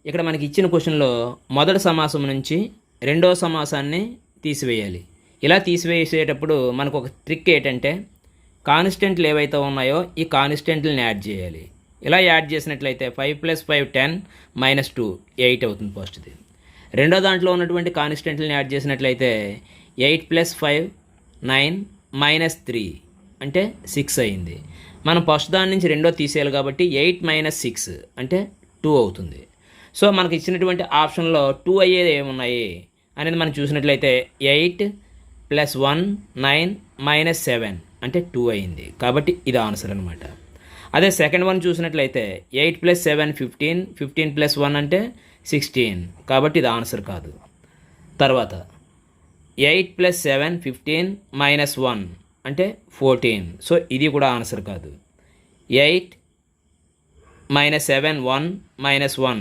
ఇక్కడ మనకి ఇచ్చిన క్వశ్చన్లో మొదటి సమాసం నుంచి రెండో సమాసాన్ని తీసివేయాలి. ఇలా తీసివేసేటప్పుడు మనకు ఒక ట్రిక్ ఏంటంటే కాన్స్టెంట్లు ఏవైతే ఉన్నాయో ఈ కాన్స్టెంట్లని యాడ్ చేయాలి. ఇలా యాడ్ చేసినట్లయితే 5 + 5 10 - 2 8 అవుతుంది ఫస్ట్ది. రెండో దాంట్లో ఉన్నటువంటి కాన్స్టెంట్లని యాడ్ చేసినట్లయితే 8 + 5 9 - 3 అంటే 6 అయింది. మనం ఫస్ట్ దాని నుంచి రెండో తీసేయాలి కాబట్టి 8 - 6 అంటే 2 అవుతుంది. సో మనకి ఇచ్చినటువంటి ఆప్షన్లో 2 అయ్యేది ఏమున్నాయి అనేది మనం చూసినట్లయితే 8 + 1 9 - 7 అంటే 2 అయింది. కాబట్టి ఇది ఆన్సర్ అనమాట. అదే సెకండ్ వన్ చూసినట్లయితే 8 + 7 15 15 + 1 అంటే 16 కాబట్టి ఇది ఆన్సర్ కాదు. తర్వాత 8 + 7 15 - 1 అంటే 14 సో ఇది కూడా ఆన్సర్ కాదు. 8 - 7 1 - 1